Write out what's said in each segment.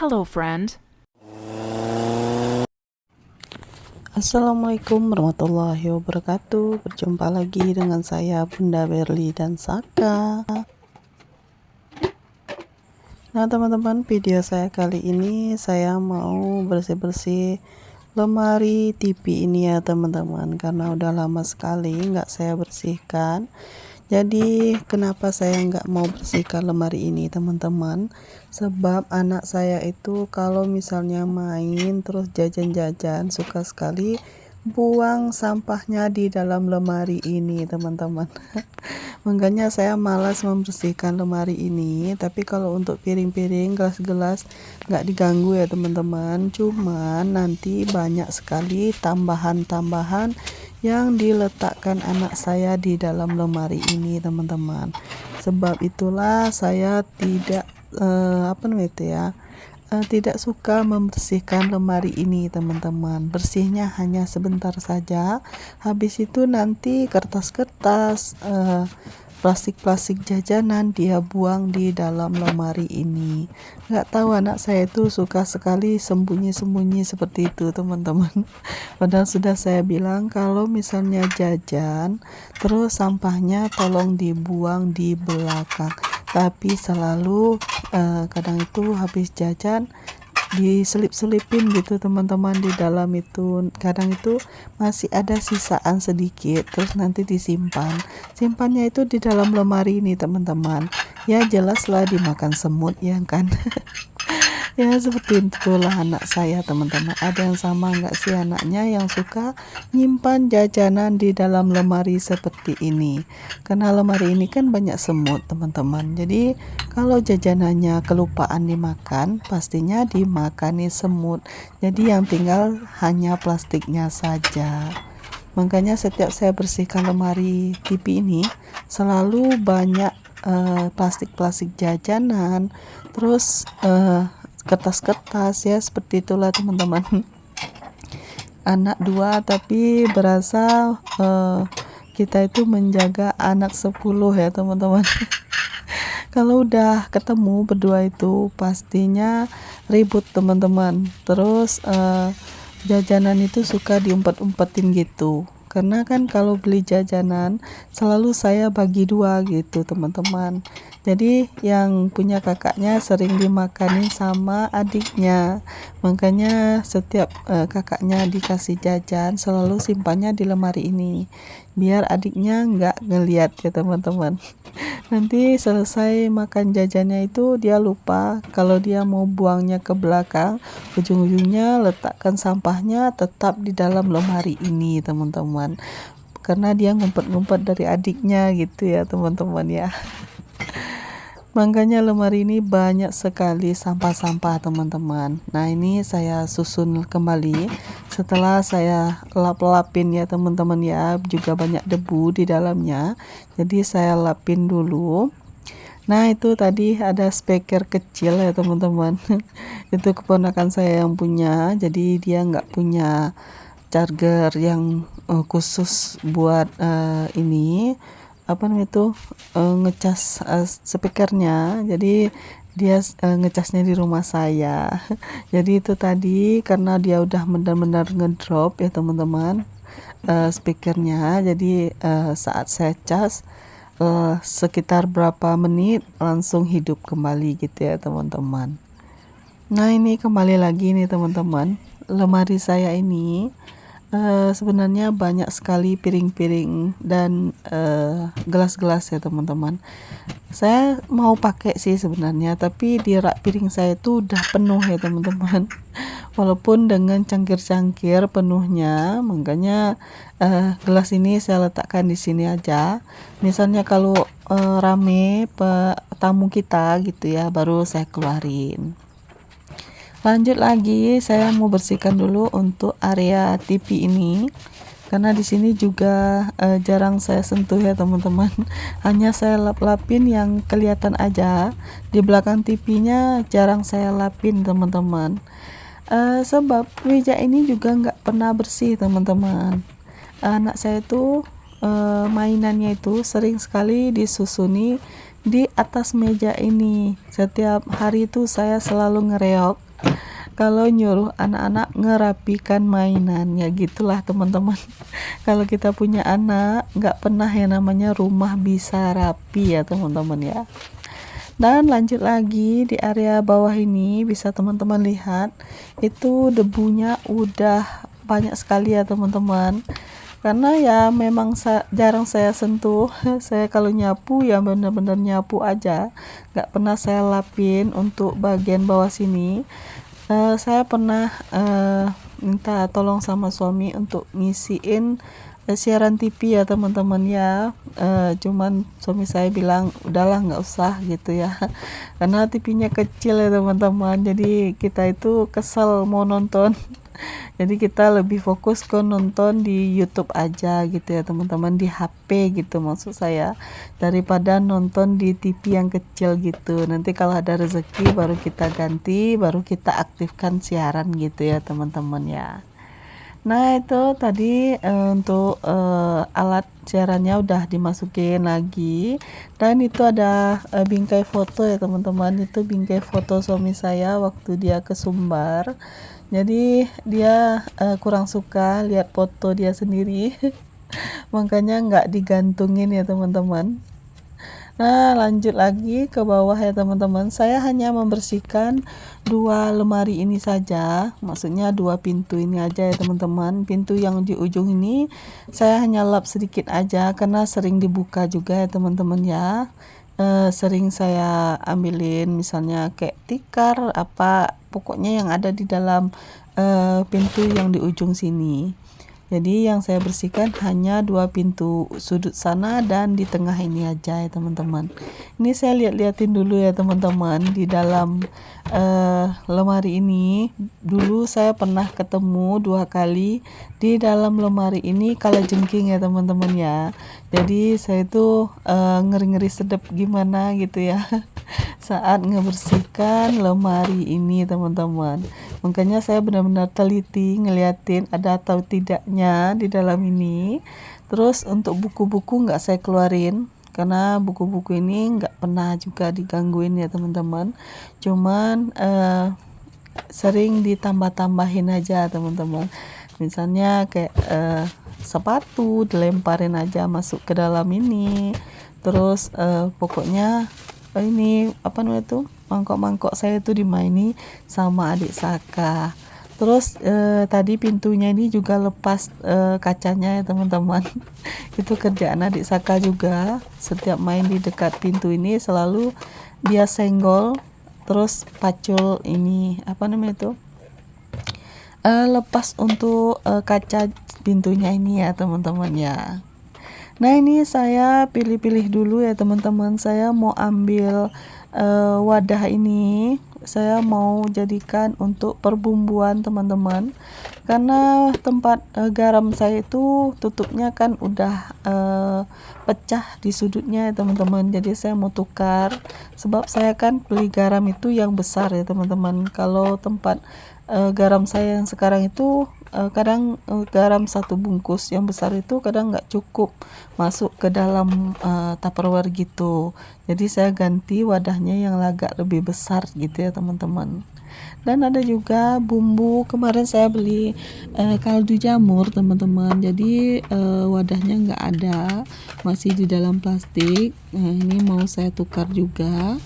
Hello, friend. Assalamualaikum warahmatullahi wabarakatuh. Berjumpa lagi dengan saya Bunda Berli dan Saka. Nah teman-teman, video saya kali ini saya mau bersih-bersih lemari TV ini ya teman-teman, karena udah lama sekali nggak saya bersihkan. Jadi kenapa saya nggak mau bersihkan lemari ini teman-teman, sebab anak saya itu kalau misalnya main terus jajan-jajan suka sekali buang sampahnya di dalam lemari ini teman-teman. Makanya saya malas membersihkan lemari ini. Tapi kalau untuk piring-piring, gelas-gelas nggak diganggu ya teman-teman. Cuman nanti banyak sekali tambahan-tambahan yang diletakkan anak saya di dalam lemari ini teman-teman. Sebab itulah saya tidak tidak suka membersihkan lemari ini teman-teman. Bersihnya hanya sebentar saja, habis itu nanti kertas-kertas, plastik-plastik jajanan dia buang di dalam lemari ini. Nggak tahu anak saya itu suka sekali sembunyi-sembunyi seperti itu teman-teman. Padahal sudah saya bilang kalau misalnya jajan terus sampahnya tolong dibuang di belakang, tapi selalu kadang itu habis jajan diselip-selipin gitu teman-teman di dalam itu. Kadang itu masih ada sisaan sedikit terus nanti simpannya itu di dalam lemari ini teman-teman. Ya jelaslah dimakan semut ya kan. Ya seperti itulah anak saya teman-teman. Ada yang sama nggak sih anaknya yang suka nyimpan jajanan di dalam lemari seperti ini? Karena lemari ini kan banyak semut teman-teman. Jadi kalau jajanannya kelupaan dimakan, pastinya dimakani semut. Jadi yang tinggal hanya plastiknya saja. Makanya setiap saya bersihkan lemari TV ini selalu banyak plastik-plastik jajanan, terus kertas-kertas ya, seperti itulah teman-teman. Anak dua tapi berasa kita itu menjaga anak 10 ya teman-teman. Kalau udah ketemu berdua itu pastinya ribut teman-teman. Terus jajanan itu suka diumpet-umpetin gitu. Karena kan kalau beli jajanan selalu saya bagi dua gitu teman-teman. Jadi yang punya kakaknya sering dimakanin sama adiknya. Makanya setiap kakaknya dikasih jajan selalu simpannya di lemari ini. Biar adiknya nggak ngeliat ya teman-teman. Nanti selesai makan jajannya itu dia lupa kalau dia mau buangnya ke belakang, ujung-ujungnya letakkan sampahnya tetap di dalam lemari ini teman-teman, karena dia ngumpet-ngumpet dari adiknya gitu ya teman-teman ya. Makanya lemari ini banyak sekali sampah-sampah teman-teman. Nah ini saya susun kembali setelah saya lap-lapin ya teman-teman ya, juga banyak debu di dalamnya. Jadi saya lapin dulu. Nah itu tadi ada speaker kecil ya teman-teman. Itu keponakan saya yang punya, jadi dia nggak punya charger yang khusus buat ini ngecas speakernya. Jadi dia ngecasnya di rumah saya. Jadi itu tadi karena dia udah benar-benar ngedrop ya teman-teman speakernya. Jadi saat saya cas sekitar berapa menit langsung hidup kembali gitu ya teman-teman. Nah ini kembali lagi nih teman-teman, lemari saya ini sebenarnya banyak sekali piring-piring dan gelas-gelas ya teman-teman. Saya mau pakai sih sebenarnya, tapi di rak piring saya itu udah penuh ya teman-teman. Walaupun dengan cangkir-cangkir penuhnya, makanya gelas ini saya letakkan di sini aja. Misalnya kalau rame tamu kita gitu ya, baru saya keluarin. Lanjut lagi, saya mau bersihkan dulu untuk area TV ini, karena di sini juga jarang saya sentuh ya teman-teman. Hanya saya lap-lapin yang kelihatan aja. Di belakang TV-nya jarang saya lapin teman-teman. Sebab meja ini juga nggak pernah bersih teman-teman. Anak saya tuh mainannya itu sering sekali disusuni di atas meja ini. Setiap hari itu saya selalu ngereok kalau nyuruh anak-anak ngerapikan mainan, ya gitulah teman-teman. Kalau kita punya anak nggak pernah yang namanya rumah bisa rapi ya teman-teman ya. Dan lanjut lagi di area bawah ini bisa teman-teman lihat itu debunya udah banyak sekali ya teman-teman. Karena ya memang jarang saya sentuh. Saya kalau nyapu ya benar-benar nyapu aja, nggak pernah saya lapin untuk bagian bawah sini. Saya pernah minta tolong sama suami untuk ngisiin siaran TV ya teman-teman ya. Cuman suami saya bilang udahlah nggak usah gitu ya, karena TV-nya kecil ya teman-teman, jadi kita itu kesel mau nonton. Jadi kita lebih fokus ke nonton di YouTube aja gitu ya teman-teman, di HP gitu maksud saya, daripada nonton di TV yang kecil gitu. Nanti kalau ada rezeki baru kita ganti, baru kita aktifkan siaran gitu ya teman-teman ya. Nah itu tadi untuk alat siarannya udah dimasukin lagi, dan itu ada bingkai foto ya teman-teman. Itu bingkai foto suami saya waktu dia ke Sumbar. Jadi dia kurang suka lihat foto dia sendiri, makanya nggak digantungin ya teman-teman. Nah lanjut lagi ke bawah ya teman-teman, saya hanya membersihkan 2 lemari ini saja, maksudnya 2 pintu ini aja ya teman-teman. Pintu yang di ujung ini saya hanya lap sedikit aja karena sering dibuka juga ya teman-teman ya. Sering saya ambilin misalnya kayak tikar apa, pokoknya yang ada di dalam pintu yang di ujung sini. Jadi yang saya bersihkan hanya 2 pintu, sudut sana dan di tengah ini aja ya teman-teman. Ini saya lihat-liatin dulu ya teman-teman, di dalam lemari ini. Dulu saya pernah ketemu 2 kali di dalam lemari ini kalajengking ya teman-teman ya. Jadi saya itu ngeri-ngeri sedep gimana gitu ya saat ngebersihkan lemari ini teman-teman. Makanya saya benar-benar teliti ngeliatin ada atau tidaknya di dalam ini. Terus untuk buku-buku nggak saya keluarin, karena buku-buku ini nggak pernah juga digangguin ya teman-teman. Cuman sering ditambah-tambahin aja teman-teman. Misalnya kayak sepatu dilemparin aja masuk ke dalam ini. Terus pokoknya ini apa namanya itu, mangkok-mangkok saya itu dimaini sama adik Saka. Terus tadi pintunya ini juga lepas kacanya ya teman-teman. Itu kerjaan adik Saka juga. Setiap main di dekat pintu ini selalu dia senggol, terus pacul ini apa namanya itu, lepas untuk kaca pintunya ini ya teman-teman ya. Nah ini saya pilih-pilih dulu ya teman-teman. Saya mau ambil wadah ini, saya mau jadikan untuk perbumbuan teman-teman. Karena tempat garam saya itu tutupnya kan udah pecah di sudutnya ya teman-teman. Jadi saya mau tukar, sebab saya kan beli garam itu yang besar ya teman-teman. Kalau tempat garam saya yang sekarang itu kadang garam 1 bungkus yang besar itu kadang nggak cukup masuk ke dalam Tupperware gitu. Jadi saya ganti wadahnya yang agak lebih besar gitu ya teman-teman. Dan ada juga bumbu, kemarin saya beli kaldu jamur teman-teman. Jadi wadahnya nggak ada, masih di dalam plastik. Nah ini mau saya tukar juga.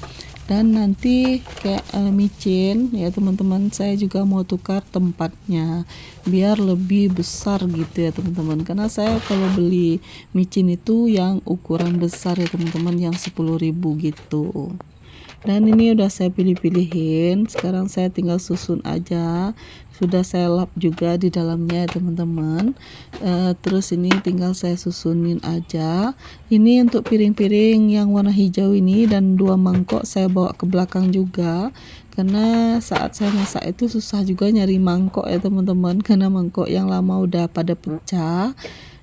Dan nanti kayak micin ya teman-teman, saya juga mau tukar tempatnya biar lebih besar gitu ya teman-teman. Karena saya kalau beli micin itu yang ukuran besar ya teman-teman, yang 10.000 gitu. Dan ini udah saya pilih-pilihin, sekarang saya tinggal susun aja. Sudah saya lap juga di dalamnya ya teman-teman. Terus ini tinggal saya susunin aja. Ini untuk piring-piring yang warna hijau ini, dan 2 mangkok saya bawa ke belakang juga, karena saat saya masak itu susah juga nyari mangkok ya teman-teman, karena mangkok yang lama udah pada pecah.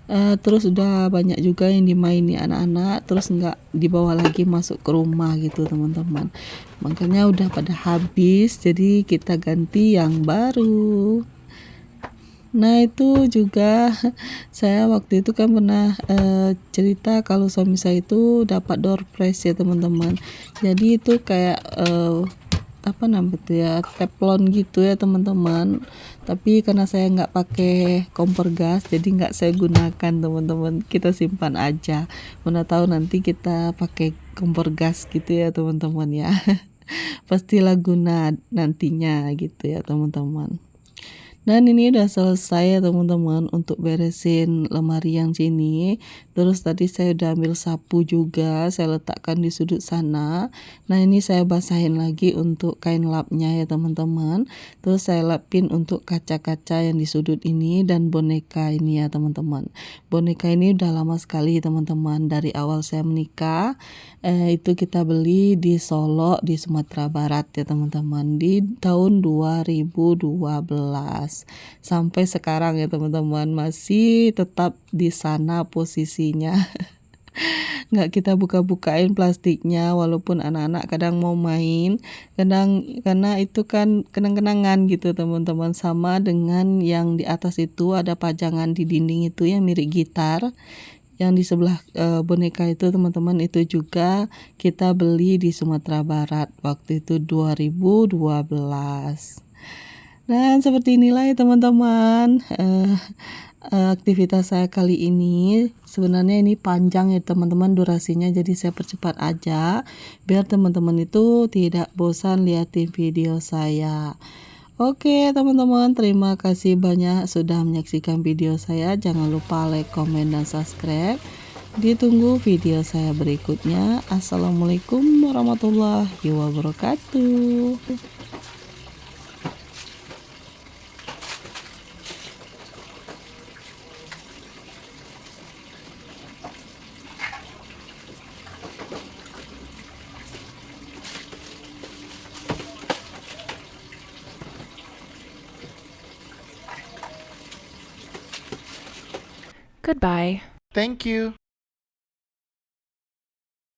Terus udah banyak juga yang dimaini anak-anak, terus nggak dibawa lagi masuk ke rumah gitu teman-teman. Makanya udah pada habis, jadi kita ganti yang baru. Nah itu juga saya waktu itu kan pernah cerita kalau suami saya itu dapat door prize ya teman-teman. Jadi itu kayak apa namanya tuh ya, teflon gitu ya teman-teman. Tapi karena saya nggak pakai kompor gas, jadi nggak saya gunakan teman-teman. Kita simpan aja. Mana tahu nanti kita pakai kompor gas gitu ya teman-teman ya. Pastilah guna nantinya gitu ya teman-teman. Dan ini udah selesai ya teman-teman untuk beresin lemari yang sini. Terus tadi saya udah ambil sapu juga, saya letakkan di sudut sana. Nah ini saya basahin lagi untuk kain lapnya ya teman-teman. Terus saya lapin untuk kaca-kaca yang di sudut ini dan boneka ini ya teman-teman. Boneka ini udah lama sekali teman-teman, dari awal saya menikah. Itu kita beli di Solo di Sumatera Barat ya teman-teman, di tahun 2012 sampai sekarang ya teman-teman, masih tetap di sana posisinya. Nggak kita buka-bukain plastiknya, walaupun anak-anak kadang mau main, kadang karena itu kan kenang-kenangan gitu teman-teman. Sama dengan yang di atas itu ada pajangan di dinding itu yang mirip gitar. Yang di sebelah boneka itu teman-teman, itu juga kita beli di Sumatera Barat waktu itu 2012. Dan seperti inilah ya teman-teman, aktivitas saya kali ini. Sebenarnya ini panjang ya teman-teman durasinya, jadi saya percepat aja biar teman-teman itu tidak bosan liatin video saya. Oke teman-teman, terima kasih banyak sudah menyaksikan video saya. Jangan lupa like, komen, dan subscribe. Ditunggu video saya berikutnya. Assalamualaikum warahmatullahi wabarakatuh. Goodbye. Thank you.